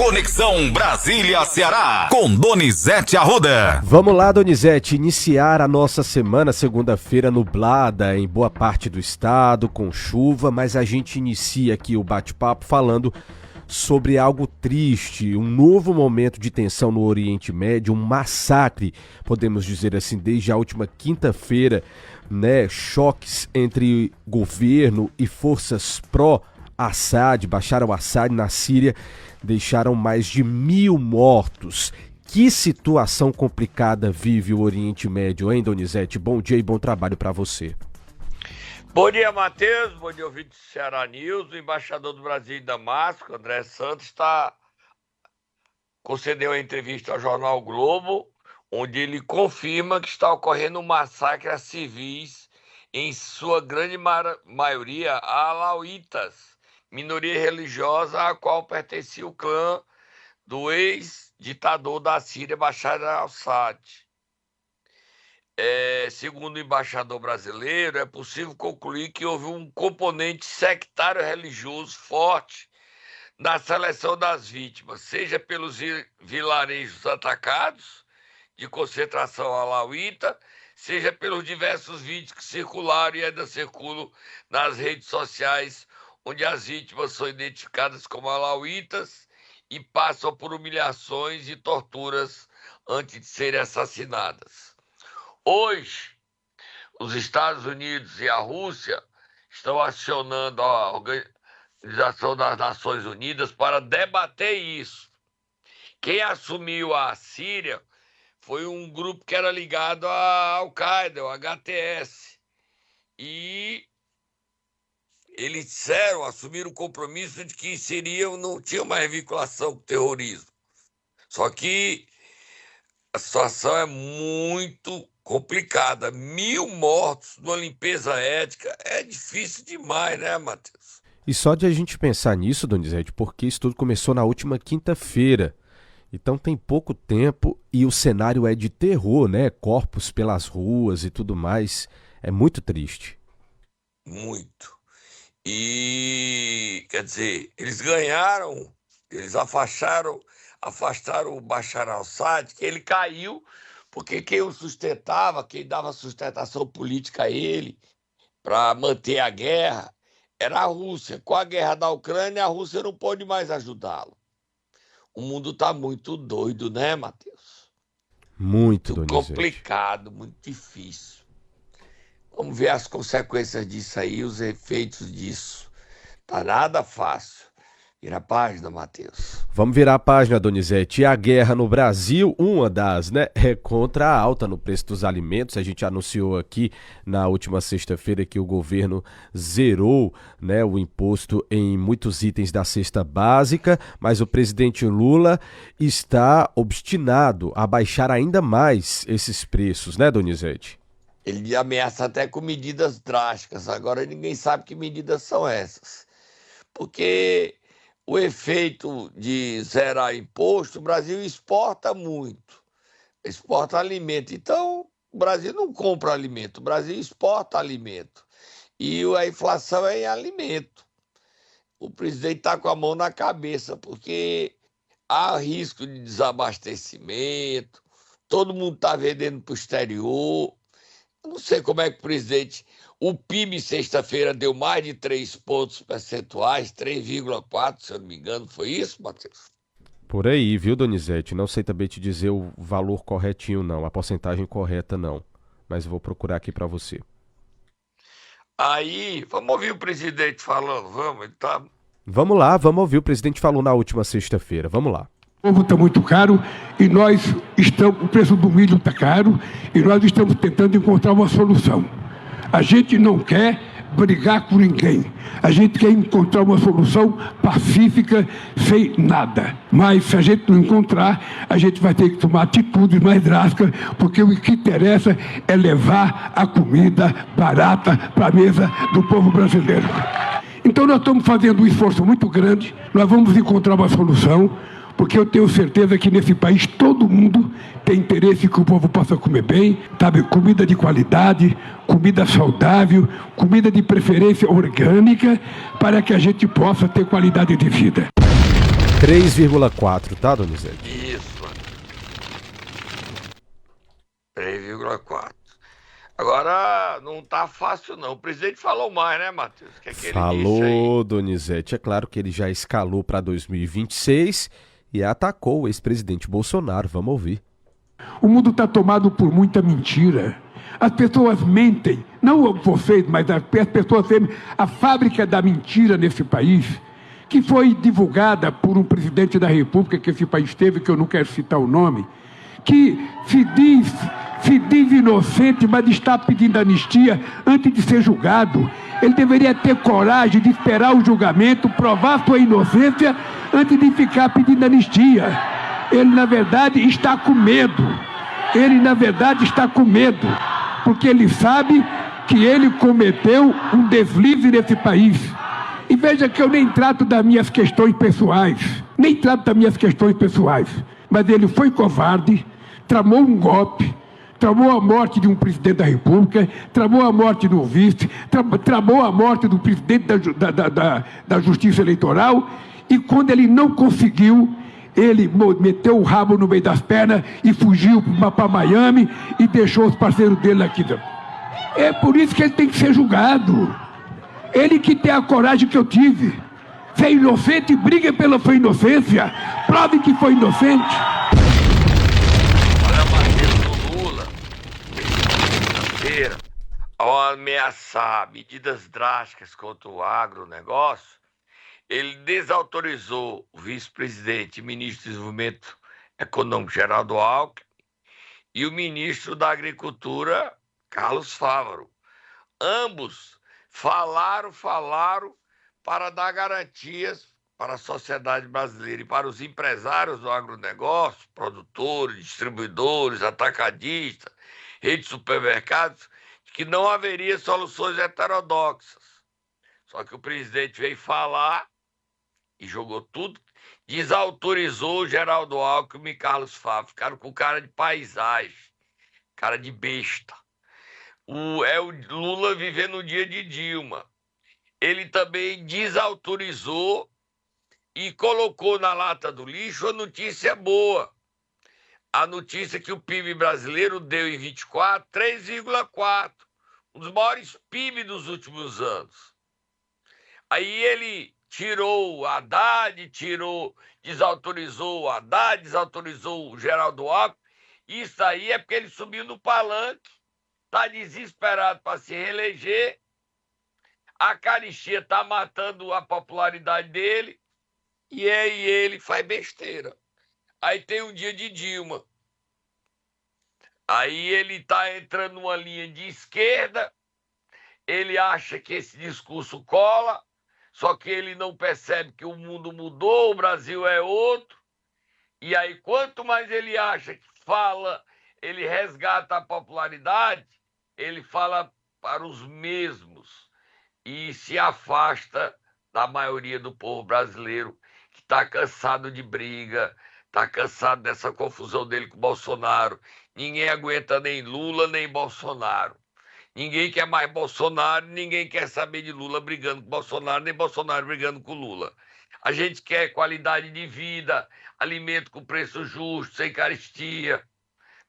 Conexão Brasília-Ceará, com Donizete Arruda. Vamos lá, Donizete, iniciar a nossa semana, segunda-feira, nublada em boa parte do estado, com chuva, mas a gente inicia aqui o bate-papo falando sobre algo triste, um novo momento de tensão no Oriente Médio, um massacre, podemos dizer assim, desde a última quinta-feira, né? Choques entre governo e forças pró-Assad, Bashar al-Assad na Síria, deixaram mais de 1.000 mortos. Que situação complicada vive o Oriente Médio, hein, Donizete? Bom dia e bom trabalho para você. Bom dia, Matheus. Bom dia, ouvinte do Ceará News. O embaixador do Brasil em Damasco, André Santos, concedeu a entrevista ao jornal o Globo, onde ele confirma que está ocorrendo um massacre a civis, em sua grande maioria alauítas, minoria religiosa a qual pertencia o clã do ex-ditador da Síria, Bashar al-Assad. Segundo o embaixador brasileiro, é possível concluir que houve um componente sectário religioso forte na seleção das vítimas, seja pelos vilarejos atacados de concentração alauíta, seja pelos diversos vídeos que circularam e ainda circulam nas redes sociais, onde as vítimas são identificadas como alauítas e passam por humilhações e torturas antes de serem assassinadas. Hoje, os Estados Unidos e a Rússia estão acionando a Organização das Nações Unidas para debater isso. Quem assumiu a Síria foi um grupo que era ligado à Al-Qaeda, o HTS. E eles assumiram o compromisso de que não tinha mais vinculação com o terrorismo. Só que a situação é muito complicada. 1.000 mortos numa limpeza étnica é difícil demais, né, Matheus? E só de a gente pensar nisso, Donizete, porque isso tudo começou na última quinta-feira. Então tem pouco tempo e o cenário é de terror, né? Corpos pelas ruas e tudo mais. É muito triste. Muito. E, quer dizer, eles ganharam, eles afastaram o Bashar al-Assad, que ele caiu, porque quem o sustentava, quem dava sustentação política a ele para manter a guerra, era a Rússia. Com a guerra da Ucrânia, a Rússia não pôde mais ajudá-lo. O mundo está muito doido, né, Matheus? Muito, Donizete. Complicado, muito difícil. Vamos ver as consequências disso aí, os efeitos disso. Tá nada fácil. Vira a página, Matheus. Vamos virar a página, Donizete. E a guerra no Brasil, uma das, né, é contra a alta no preço dos alimentos. A gente anunciou aqui na última sexta-feira que o governo zerou, né, o imposto em muitos itens da cesta básica, mas o presidente Lula está obstinado a baixar ainda mais esses preços, né, Donizete? Ele ameaça até com medidas drásticas. Agora ninguém sabe que medidas são essas. Porque o efeito de zerar imposto, o Brasil exporta muito. Exporta alimento. Então, o Brasil não compra alimento, o Brasil exporta alimento. E a inflação é em alimento. O presidente está com a mão na cabeça, porque há risco de desabastecimento, todo mundo está vendendo para o exterior. Eu não sei como é que o presidente... O PIB sexta-feira deu mais de 3 pontos percentuais, 3,4, se eu não me engano. Foi isso, Matheus? Por aí, viu, Donizete? Não sei também te dizer o valor corretinho, não. A porcentagem correta, não. Mas eu vou procurar aqui para você. Aí, vamos ouvir o presidente falando, vamos? Ele tá... Vamos lá, vamos ouvir. O presidente falou na última sexta-feira. Vamos lá. O povo está muito caro e o preço do milho está caro e nós estamos tentando encontrar uma solução. A gente não quer brigar com ninguém. A gente quer encontrar uma solução pacífica, sem nada. Mas se a gente não encontrar, a gente vai ter que tomar atitudes mais drásticas, porque o que interessa é levar a comida barata para a mesa do povo brasileiro. Então nós estamos fazendo um esforço muito grande, nós vamos encontrar uma solução, porque eu tenho certeza que nesse país todo mundo tem interesse que o povo possa comer bem, sabe? Comida de qualidade, comida saudável, comida de preferência orgânica, para que a gente possa ter qualidade de vida. 3,4, tá, Donizete? Isso, mano. 3,4. Agora, não tá fácil, não. O presidente falou mais, né, Matheus? O que é que ele disse aí? Falou, Donizete. É claro que ele já escalou para 2026 e atacou o ex-presidente Bolsonaro. Vamos ouvir. O mundo está tomado por muita mentira. As pessoas mentem, não vocês, mas as pessoas mentem. A fábrica da mentira nesse país, que foi divulgada por um presidente da República que esse país teve, que eu não quero citar o nome, que se diz inocente, mas está pedindo anistia antes de ser julgado. Ele deveria ter coragem de esperar o julgamento, provar sua inocência antes de ficar pedindo anistia. Ele, na verdade, está com medo. Porque ele sabe que ele cometeu um deslize nesse país. E veja que eu nem trato das minhas questões pessoais, mas ele foi covarde, tramou um golpe, tramou a morte de um presidente da República, tramou a morte do vice, tramou a morte do presidente da Justiça Eleitoral, e quando ele não conseguiu, ele meteu o rabo no meio das pernas e fugiu para Miami e deixou os parceiros dele aqui. É por isso que ele tem que ser julgado. Ele que tem a coragem que eu tive. Se é inocente, briga pela sua inocência. Prove que foi inocente. Olha, Matheus, o Lula, quinta-feira, ao ameaçar medidas drásticas contra o agronegócio, ele desautorizou o vice-presidente e ministro do Desenvolvimento Econômico, Geraldo Alckmin, e o ministro da Agricultura, Carlos Fávaro. Ambos falaram para dar garantias para a sociedade brasileira e para os empresários do agronegócio, produtores, distribuidores, atacadistas, redes de supermercados, que não haveria soluções heterodoxas. Só que o presidente veio falar e jogou tudo, desautorizou o Geraldo Alckmin e Carlos Fávaro. Ficaram com cara de paisagem, cara de besta. É o Lula vivendo o dia de Dilma. Ele também desautorizou e colocou na lata do lixo a notícia boa. A notícia que o PIB brasileiro deu em 24, 3,4. Um dos maiores PIB dos últimos anos. Aí ele tirou o Haddad, desautorizou o Haddad, desautorizou o Geraldo Alckmin. Isso aí é porque ele subiu no palanque, está desesperado para se reeleger. A caristia está matando a popularidade dele e aí ele faz besteira. Aí tem um dia de Dilma. Aí ele está entrando numa linha de esquerda, ele acha que esse discurso cola, só que ele não percebe que o mundo mudou, o Brasil é outro. E aí, quanto mais ele acha que fala, ele resgata a popularidade, ele fala para os mesmos e se afasta da maioria do povo brasileiro, que está cansado de briga, está cansado dessa confusão dele com o Bolsonaro. Ninguém aguenta nem Lula, nem Bolsonaro. Ninguém quer mais Bolsonaro, ninguém quer saber de Lula brigando com Bolsonaro, nem Bolsonaro brigando com Lula. A gente quer qualidade de vida, alimento com preço justo, sem caristia.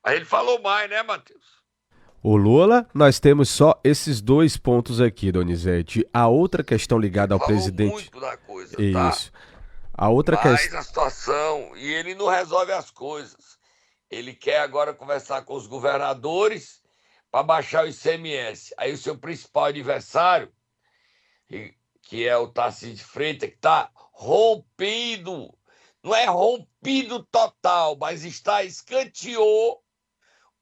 Mas ele falou mais, né, Matheus? O Lula, nós temos só esses dois pontos aqui, Donizete. A outra questão ligada ao Falou presidente... muito da coisa, Isso. A outra Faz questão... a situação e ele não resolve as coisas. Ele quer agora conversar com os governadores para baixar o ICMS. Aí o seu principal adversário, que é o Tarcísio de Freitas, que está rompido, não é rompido total, mas escanteou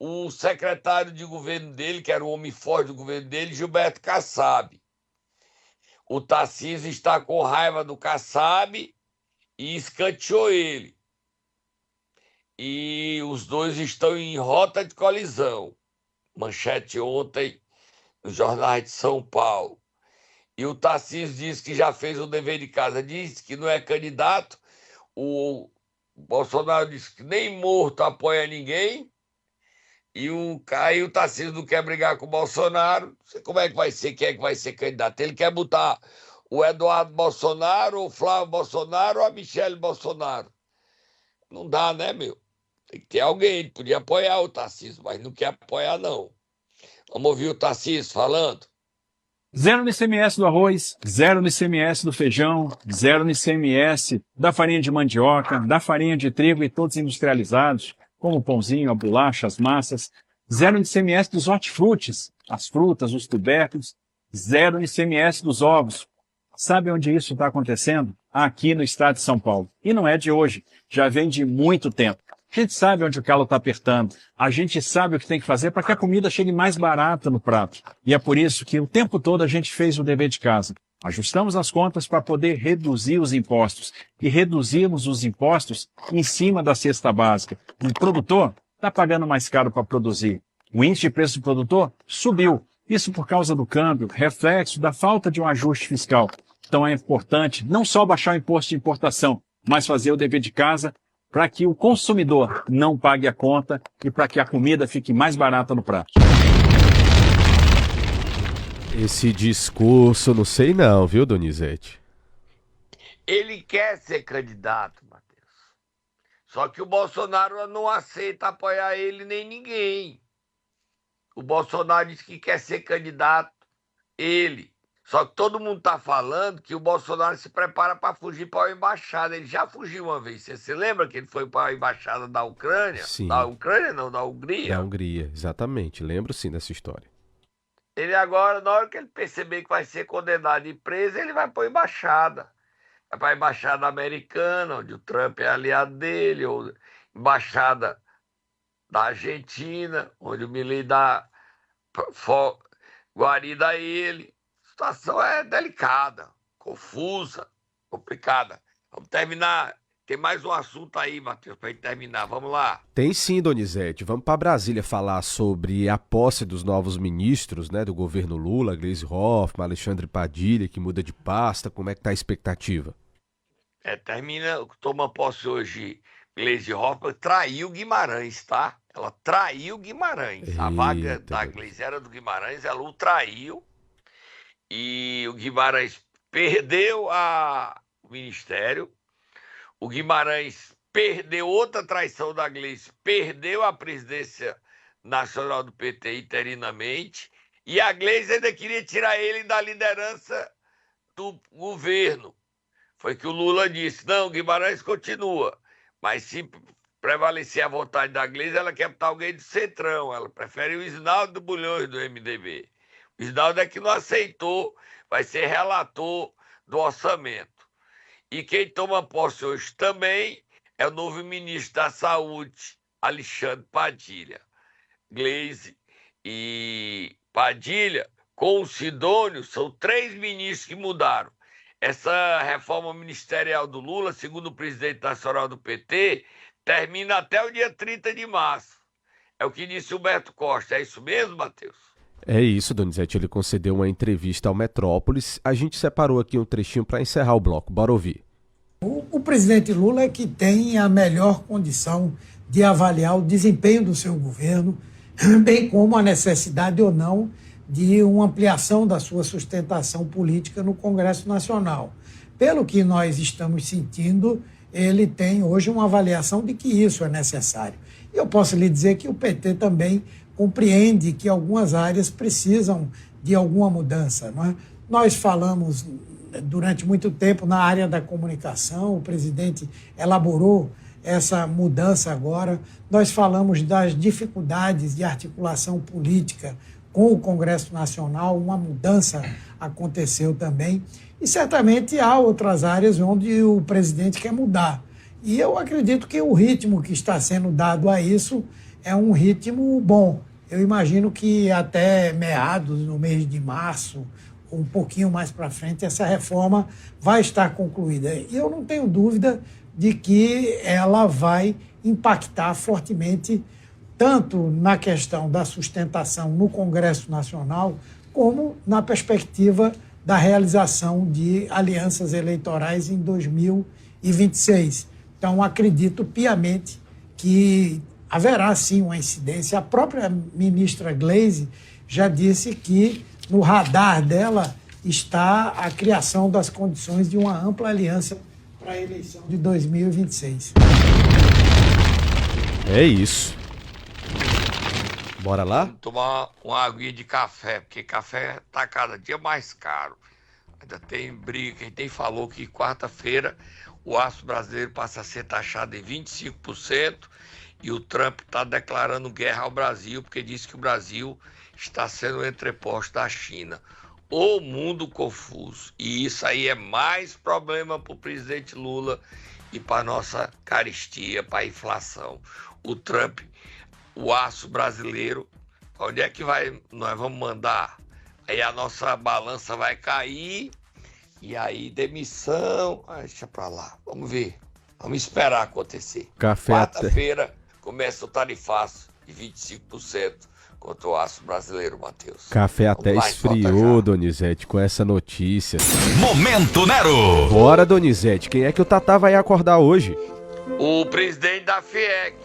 o secretário de governo dele, que era o homem forte do governo dele, Gilberto Kassab. O Tarcísio está com raiva do Kassab e escanteou ele. E os dois estão em rota de colisão. Manchete ontem nos jornais de São Paulo. E o Tarcísio disse que já fez o dever de casa, disse que não é candidato. O Bolsonaro disse que nem morto apoia ninguém. E o Tarcísio não quer brigar com o Bolsonaro. Não sei como é que vai ser, quem é que vai ser candidato. Ele quer botar o Eduardo Bolsonaro, o Flávio Bolsonaro ou a Michele Bolsonaro. Não dá, né, meu? Tem que ter alguém. Ele podia apoiar o Tarcísio, mas não quer apoiar, não. Vamos ouvir o Tarcísio falando. Zero no ICMS do arroz, zero no ICMS do feijão, zero no ICMS da farinha de mandioca, da farinha de trigo e todos industrializados, como o pãozinho, a bolacha, as massas. Zero no ICMS dos hortifrutis, as frutas, os tubérculos. Zero no ICMS dos ovos. Sabe onde isso está acontecendo? Aqui no estado de São Paulo. E não é de hoje, já vem de muito tempo. A gente sabe onde o calo está apertando. A gente sabe o que tem que fazer para que a comida chegue mais barata no prato. E é por isso que o tempo todo a gente fez o dever de casa. Ajustamos as contas para poder reduzir os impostos. E reduzimos os impostos em cima da cesta básica. O produtor está pagando mais caro para produzir. O índice de preço do produtor subiu. Isso por causa do câmbio, reflexo da falta de um ajuste fiscal. Então é importante não só baixar o imposto de importação, mas fazer o dever de casa para que o consumidor não pague a conta e para que a comida fique mais barata no prato. Esse discurso, não sei não, viu, Donizete? Ele quer ser candidato, Matheus. Só que o Bolsonaro não aceita apoiar ele nem ninguém. O Bolsonaro disse que quer ser candidato, ele. Só que todo mundo está falando que o Bolsonaro se prepara para fugir para a embaixada. Ele já fugiu uma vez. Você se lembra que ele foi para a embaixada da Ucrânia? Sim. Da Ucrânia não, da Hungria. Da Hungria, exatamente. Lembro sim dessa história. Ele agora, na hora que ele perceber que vai ser condenado e preso, ele vai para a embaixada. Vai para a embaixada americana, onde o Trump é aliado dele, ou embaixada da Argentina, onde o Milei dá guarida a ele. A situação é delicada, confusa, complicada. Vamos terminar. Tem mais um assunto aí, Matheus, para gente terminar. Vamos lá. Tem sim, Donizete. Vamos para Brasília falar sobre a posse dos novos ministros, né, do governo Lula, Gleisi Hoffmann, Alexandre Padilha, que muda de pasta. Como é que tá a expectativa? Toma posse hoje, Gleisi Hoffmann traiu Guimarães, tá? Ela traiu Guimarães. A vaga da Gleisi era do Guimarães, ela o traiu. E o Guimarães perdeu o ministério. O Guimarães perdeu outra traição da Gleisi, perdeu a presidência nacional do PT interinamente. E a Gleisi ainda queria tirar ele da liderança do governo. Foi que o Lula disse, não, o Guimarães continua. Mas se prevalecer a vontade da Gleisi, ela quer botar alguém do Centrão. Ela prefere o Isnaldo Bulhões do MDB. O Isnaldo é que não aceitou, vai ser relator do orçamento. E quem toma posse hoje também é o novo ministro da Saúde, Alexandre Padilha. Gleisi e Padilha, com o Sidônio, são 3 ministros que mudaram. Essa reforma ministerial do Lula, segundo o presidente nacional do PT, termina até o dia 30 de março. É o que disse Humberto Costa. É isso mesmo, Matheus? É isso, Donizete. Ele concedeu uma entrevista ao Metrópolis. A gente separou aqui um trechinho para encerrar o bloco. Bora ouvir. O presidente Lula é que tem a melhor condição de avaliar o desempenho do seu governo, bem como a necessidade ou não de uma ampliação da sua sustentação política no Congresso Nacional. Pelo que nós estamos sentindo, ele tem hoje uma avaliação de que isso é necessário. E eu posso lhe dizer que o PT também compreende que algumas áreas precisam de alguma mudança, não é? Nós falamos durante muito tempo na área da comunicação, o presidente elaborou essa mudança agora. Nós falamos das dificuldades de articulação política com o Congresso Nacional, uma mudança aconteceu também. E certamente há outras áreas onde o presidente quer mudar. E eu acredito que o ritmo que está sendo dado a isso é um ritmo bom. Eu imagino que até meados, no mês de março, um pouquinho mais para frente, essa reforma vai estar concluída. E eu não tenho dúvida de que ela vai impactar fortemente tanto na questão da sustentação no Congresso Nacional, como na perspectiva da realização de alianças eleitorais em 2026. Então, acredito piamente que haverá, sim, uma incidência. A própria ministra Gleisi já disse que no radar dela está a criação das condições de uma ampla aliança para a eleição de 2026. É isso. Bora lá? Vamos tomar uma aguinha de café, porque café tá cada dia mais caro. Ainda tem briga, quem tem falou que quarta-feira o aço brasileiro passa a ser taxado em 25% e o Trump está declarando guerra ao Brasil, porque diz que o Brasil está sendo entreposto da China. O mundo confuso. E isso aí é mais problema para o presidente Lula e para nossa caristia, para a inflação. O Trump, o aço brasileiro, onde é que nós vamos mandar? Aí a nossa balança vai cair, e aí demissão, deixa pra lá, vamos ver, vamos esperar acontecer. Café Quarta-feira começa o tarifaço de 25% contra o aço brasileiro, Matheus. Café Vamos até lá, esfriou, Donizete, com essa notícia. Momento Nero. Bora, Donizete, quem é que o Tatá vai acordar hoje? O presidente da FIEC,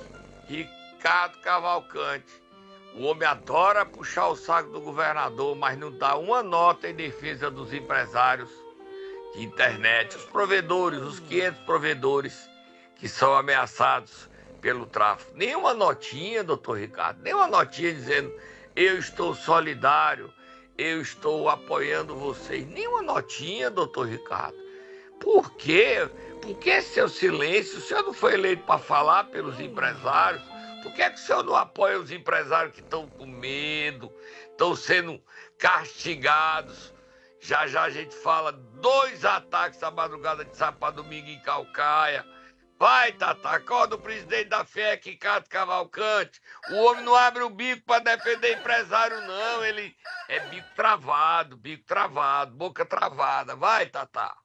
Ricardo Cavalcante. O homem adora puxar o saco do governador, mas não dá uma nota em defesa dos empresários de internet, os provedores, os 500 provedores que são ameaçados pelo tráfico. Nenhuma notinha, doutor Ricardo, nenhuma notinha dizendo eu estou solidário, eu estou apoiando vocês. Nenhuma notinha, doutor Ricardo. Por quê? Por que seu silêncio? O senhor não foi eleito para falar pelos empresários? Por que o senhor não apoia os empresários que estão com medo, estão sendo castigados? Já já a gente fala 2 ataques à madrugada de sábado para domingo em Calcaia. Vai, Tatá, acorda o presidente da FIEC, Ricardo Cavalcante. O homem não abre o bico para defender empresário, não. Ele é bico travado, boca travada. Vai, Tatá.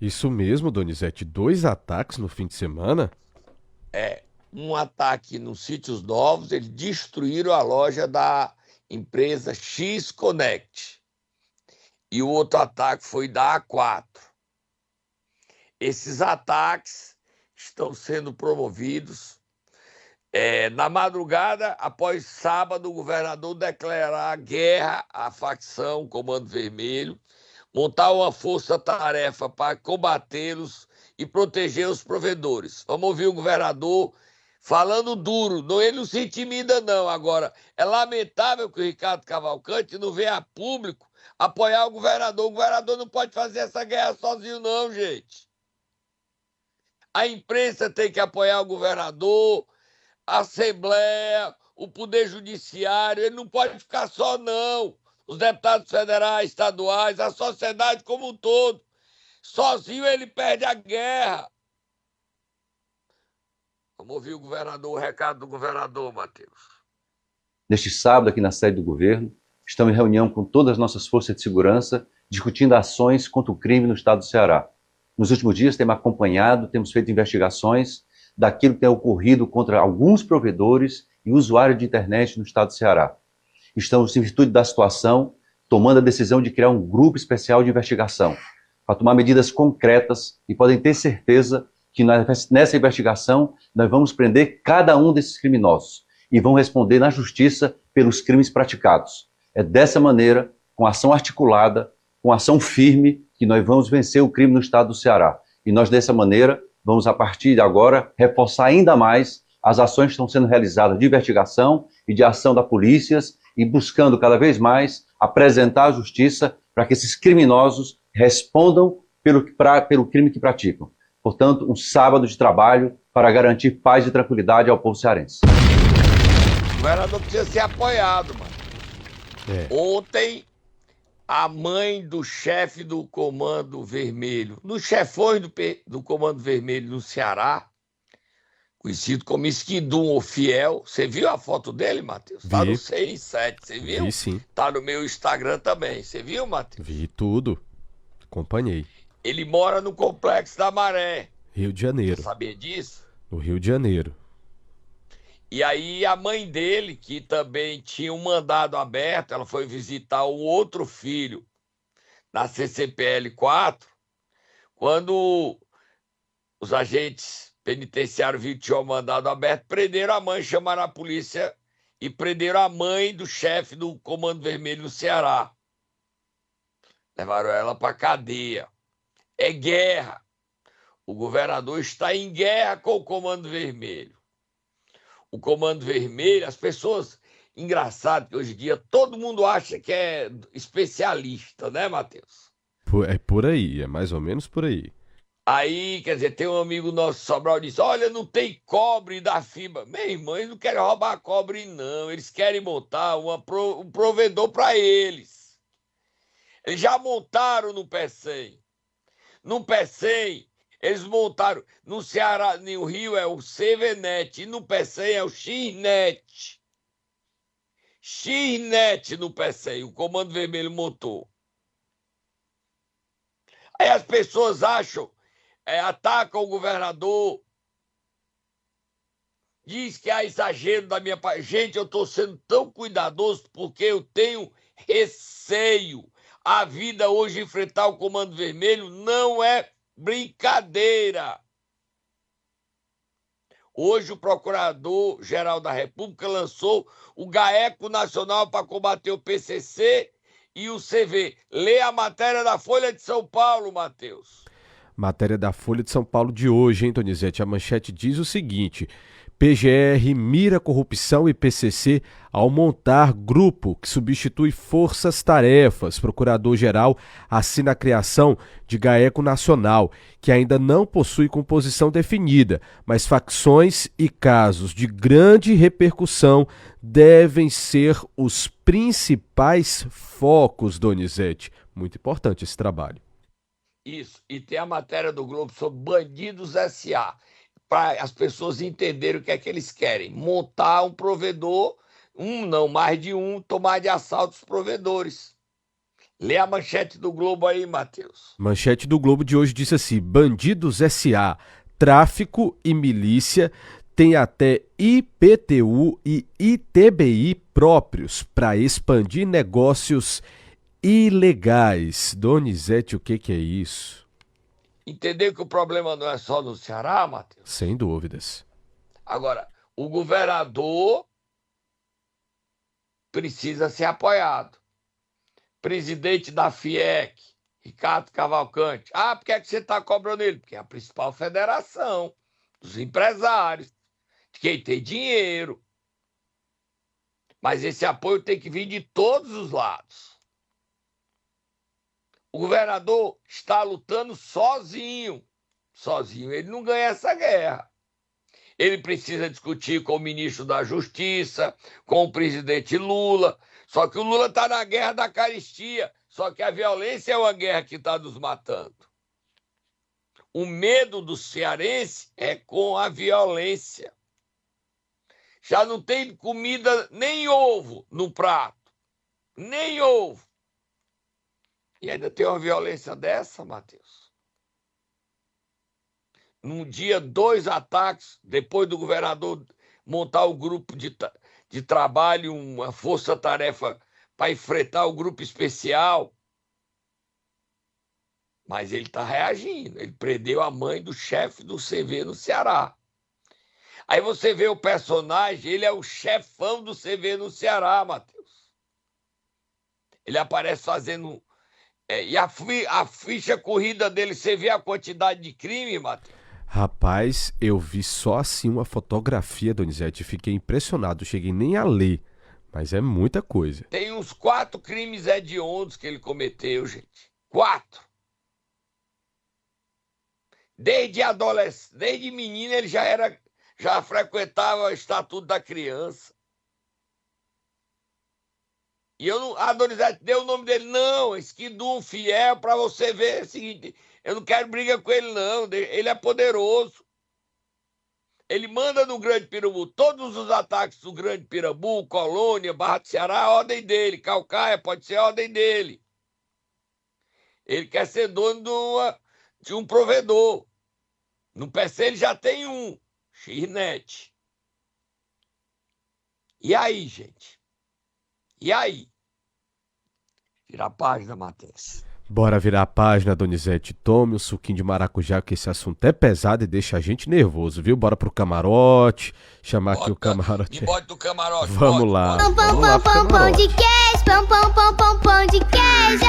Isso mesmo, Donizete, 2 ataques no fim de semana? Um ataque nos sítios novos, eles destruíram a loja da empresa X Connect. E o outro ataque foi da A4. Esses ataques estão sendo promovidos. Na madrugada, após sábado, o governador declarar guerra à facção Comando Vermelho, montar uma força-tarefa para combatê-los e proteger os provedores. Vamos ouvir o governador falando duro. Ele não se intimida, não. Agora, é lamentável que o Ricardo Cavalcante não venha a público apoiar o governador. O governador não pode fazer essa guerra sozinho, não, gente. A imprensa tem que apoiar o governador, a Assembleia, o Poder Judiciário. Ele não pode ficar só, não. Os deputados federais, estaduais, a sociedade como um todo. Sozinho ele perde a guerra. Vamos ouvir o recado do governador, Matheus. Neste sábado, aqui na sede do governo, estamos em reunião com todas as nossas forças de segurança, discutindo ações contra o crime no estado do Ceará. Nos últimos dias temos acompanhado, temos feito investigações daquilo que tem ocorrido contra alguns provedores e usuários de internet no estado do Ceará. Estamos, em virtude da situação, tomando a decisão de criar um grupo especial de investigação para tomar medidas concretas e podem ter certeza que nessa investigação nós vamos prender cada um desses criminosos e vão responder na justiça pelos crimes praticados. É dessa maneira, com ação articulada, com ação firme, que nós vamos vencer o crime no estado do Ceará. E nós, dessa maneira, vamos, a partir de agora, reforçar ainda mais as ações que estão sendo realizadas de investigação e de ação da polícia e buscando cada vez mais apresentar à justiça para que esses criminosos respondam pelo crime que praticam. Portanto, um sábado de trabalho para garantir paz e tranquilidade ao povo cearense. O governador precisa ser apoiado, mano. Ontem, a mãe do chefe do Comando Vermelho, dos chefões do Comando Vermelho no Ceará, conhecido como Esquidum ou Fiel. Você viu a foto dele, Matheus? Tá no 6 e 7, você viu? Vi, sim. Tá no meu Instagram também. Você viu, Matheus? Vi tudo. Acompanhei. Ele mora no Complexo da Maré. Rio de Janeiro. Você sabia disso? No Rio de Janeiro. E aí a mãe dele, que também tinha um mandado aberto, ela foi visitar um outro filho na CCPL 4, Quando os agentes penitenciários viram que tinham mandado aberto, prenderam a mãe, chamaram a polícia e prenderam a mãe do chefe do Comando Vermelho no Ceará. Levaram ela para a cadeia. É guerra. O governador está em guerra com o Comando Vermelho. O Comando Vermelho, as pessoas... Engraçado que hoje em dia todo mundo acha que é especialista, né, Matheus? É por aí, é mais ou menos por aí. Aí, quer dizer, tem um amigo nosso, Sobral, disse, olha, não tem cobre da fibra. Meu irmão, eles não querem roubar cobre, não. Eles querem montar um provedor para eles. Eles já montaram no PECEM. No PECEM, eles montaram. No Ceará, no Rio, é o CVNet. E no PECEM é o XNet. XNet no PECEM, o Comando Vermelho montou. Aí as pessoas acham, atacam o governador, diz que há exagero da minha parte. Gente, eu estou sendo tão cuidadoso porque eu tenho receio. A vida hoje, enfrentar o Comando Vermelho não é brincadeira. Hoje o Procurador-Geral da República lançou o GAECO Nacional para combater o PCC e o CV. Lê a matéria da Folha de São Paulo, Matheus. Matéria da Folha de São Paulo de hoje, hein, Donizete? A manchete diz o seguinte: PGR mira corrupção e PCC ao montar grupo que substitui forças-tarefas. Procurador-Geral assina a criação de GAECO Nacional, que ainda não possui composição definida, mas facções e casos de grande repercussão devem ser os principais focos, Donizete. Muito importante esse trabalho. Isso, e tem a matéria do Globo sobre Bandidos S.A., para as pessoas entenderem o que é que eles querem. Montar um provedor, mais de um, tomar de assalto os provedores. Lê a manchete do Globo aí, Matheus. Manchete do Globo de hoje disse assim: Bandidos S.A., tráfico e milícia têm até IPTU e ITBI próprios para expandir negócios ilegais. Donizete, o que é isso? Entendeu que o problema não é só no Ceará, Matheus? Sem dúvidas. Agora, o governador precisa ser apoiado. Presidente da FIEC, Ricardo Cavalcante. Por que você está cobrando ele? Porque é a principal federação dos empresários, de quem tem dinheiro. Mas esse apoio tem que vir de todos os lados. O governador está lutando sozinho. Sozinho ele não ganha essa guerra. Ele precisa discutir com o ministro da Justiça, com o presidente Lula. Só que o Lula está na guerra da caristia. Só que a violência é uma guerra que está nos matando. O medo do cearense é com a violência. Já não tem comida, nem ovo no prato. Nem ovo. E ainda tem uma violência dessa, Matheus. Num dia, 2 ataques, depois do governador montar o grupo de trabalho, uma força-tarefa para enfrentar o grupo especial. Mas ele está reagindo. Ele prendeu a mãe do chefe do CV no Ceará. Aí você vê o personagem, ele é o chefão do CV no Ceará, Matheus. Ele aparece fazendo... E a ficha corrida dele, você vê a quantidade de crime, Matheus? Rapaz, eu vi só assim uma fotografia, Donizete, e fiquei impressionado, cheguei nem a ler, mas é muita coisa. Tem uns 4 crimes hediondos que ele cometeu, gente. 4. Desde adolescente, desde menino ele já frequentava o Estatuto da Criança. E eu não... Donizete, deu o nome dele. Não, Esquidum, fiel, para você ver o seguinte, eu não quero briga com ele, não. Ele é poderoso. Ele manda no Grande Pirambu. Todos os ataques do Grande Pirambu, Colônia, Barra do Ceará, a ordem dele. Calcaia, pode ser a ordem dele. Ele quer ser dono de um provedor. No PC ele já tem um, XNet. E aí, gente? E aí? Tira a página, Matheus. Bora virar a página, Donizete. Tome um suquinho de maracujá, que esse assunto é pesado e deixa a gente nervoso, viu? Bora pro camarote, chamar aqui o camarote. Me bote do camarote. Vamos lá. Pão, pão, pão, pão, pão de queijo, pão, pão, pão, pão, pão de queijo.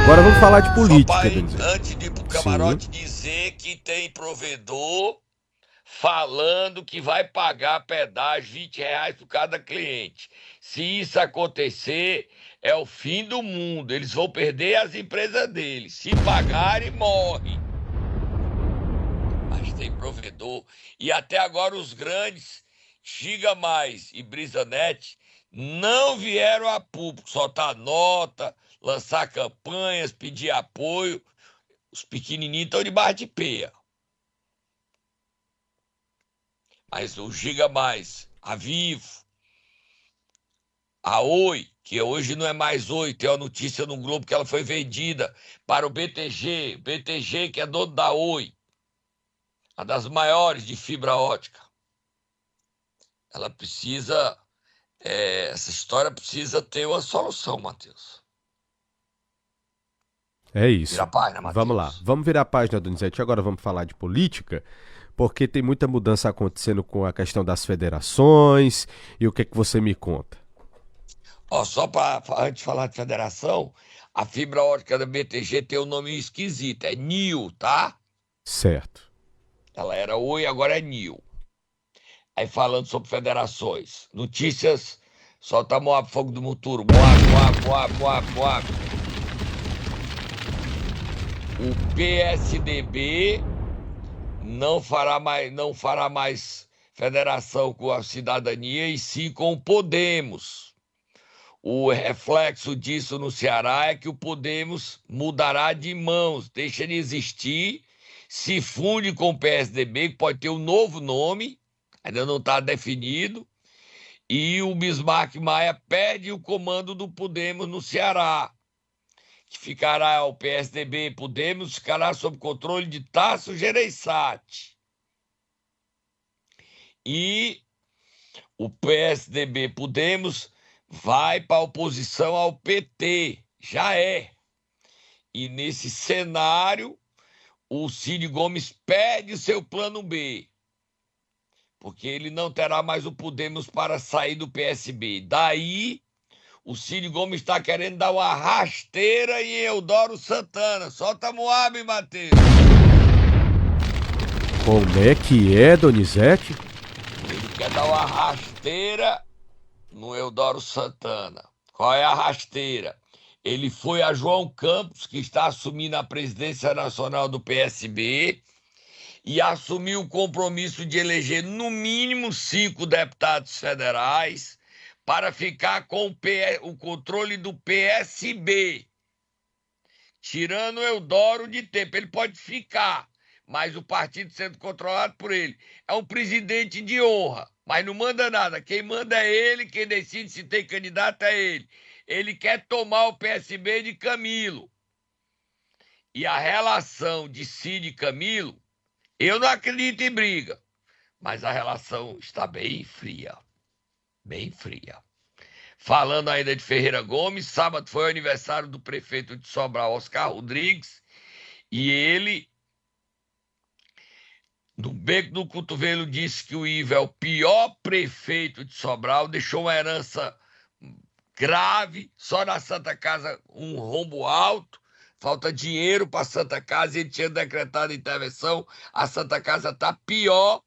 Agora vamos falar de política, Só pra, Donizete. antes de ir pro camarote, dizer que tem provedor falando que vai pagar pedágio R$20 por cada cliente. Se isso acontecer, é o fim do mundo. Eles vão perder as empresas deles. Se pagarem, morrem. Mas tem provedor. E até agora os grandes, Giga Mais e BrisaNet, não vieram a público. Soltar nota, lançar campanhas, pedir apoio. Os pequenininhos estão debaixo de peia. Mas o Giga Mais, a Vivo, a Oi, que hoje não é mais Oi, tem uma notícia no Globo que ela foi vendida para o BTG, BTG que é dono da Oi, uma das maiores de fibra ótica. Ela precisa, essa história precisa ter uma solução, Matheus. É isso. Vira a página, Matheus. Vamos lá. Vamos virar a página, Donizete. Agora vamos falar de política, porque tem muita mudança acontecendo com a questão das federações. E o que é que você me conta? Só para antes de falar de federação, a fibra ótica da BTG tem um nome esquisito, é NIL, tá? Certo. Ela era Oi, agora é NIL. Aí falando sobre federações, notícias, solta Moab, fogo do Muturo, Moab. O PSDB não fará mais federação com a cidadania e sim com o Podemos. O reflexo disso no Ceará é que o Podemos mudará de mãos, deixa de existir, se funde com o PSDB, que pode ter um novo nome, ainda não está definido, e o Bismarck Maia perde o comando do Podemos no Ceará, que ficará o PSDB Podemos, ficará sob controle de Tasso Gereissati. E o PSDB Podemos vai para a oposição ao PT, já é. E nesse cenário, o Cid Gomes perde o seu plano B, porque ele não terá mais o Podemos para sair do PSB. Daí, o Cid Gomes está querendo dar uma rasteira em Eudoro Santana. Solta Moab, Matheus. Como é que é, Donizete? Ele quer dar uma rasteira no Eudoro Santana. Qual é a rasteira? Ele foi a João Campos, que está assumindo a presidência nacional do PSB, e assumiu o compromisso de eleger no mínimo 5 deputados federais para ficar com o controle do PSB, tirando o Eudoro de tempo. Ele pode ficar, mas o partido sendo controlado por ele. É um presidente de honra, mas não manda nada. Quem manda é ele, quem decide se tem candidato é ele. Ele quer tomar o PSB de Camilo. E a relação de Cid e Camilo, eu não acredito em briga, mas a relação está bem fria. Bem fria. Falando ainda de Ferreira Gomes, sábado foi o aniversário do prefeito de Sobral, Oscar Rodrigues, e ele, no beco do cotovelo, disse que o Ivo é o pior prefeito de Sobral, deixou uma herança grave, só na Santa Casa um rombo alto, falta dinheiro para a Santa Casa, ele tinha decretado intervenção, a Santa Casa está pior,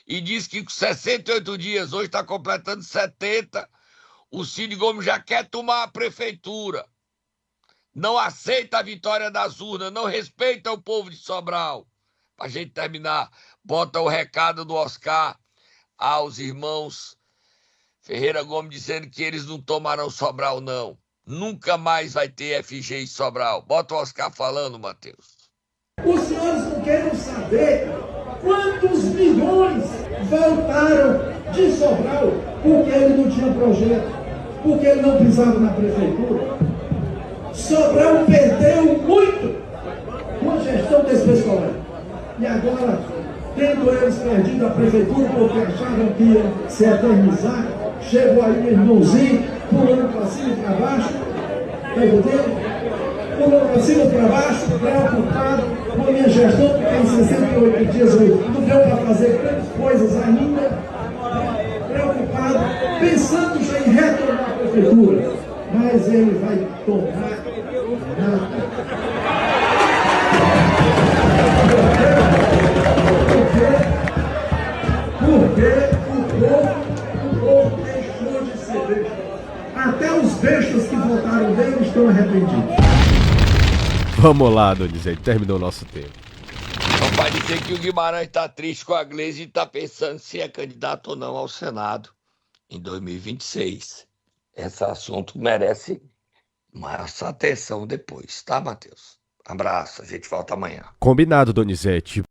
e diz que com 68 dias, hoje está completando 70, o Cid Gomes já quer tomar a prefeitura. Não aceita a vitória das urnas, não respeita o povo de Sobral. Para a gente terminar, bota o recado do Oscar aos irmãos Ferreira Gomes dizendo que eles não tomarão Sobral, não. Nunca mais vai ter FG em Sobral. Bota o Oscar falando, Matheus. Os senhores não querem saber quantos milhões voltaram de Sobral porque ele não tinha projeto, porque ele não pisava na prefeitura. Sobral perdeu muito com a gestão desse pessoal. E agora, tendo eles perdido a prefeitura porque acharam que ia se eternizar, chegou aí o irmãozinho pulando para cima e para baixo, tá entendendo? para cima ou para baixo, preocupado com a minha gestão, porque em 68 dias não deu para fazer grandes coisas ainda, preocupado, pensando já em retornar à prefeitura, mas ele vai tomar nada. Porque o povo deixou de ser besta. Até os bestas que votaram nele estão arrependidos. Vamos lá, Donizete, terminou o nosso tempo. Não pode ser que o Guimarães está triste com a Gleisi e está pensando se é candidato ou não ao Senado em 2026. Esse assunto merece mais atenção depois, tá, Matheus? Abraço, a gente volta amanhã. Combinado, Donizete.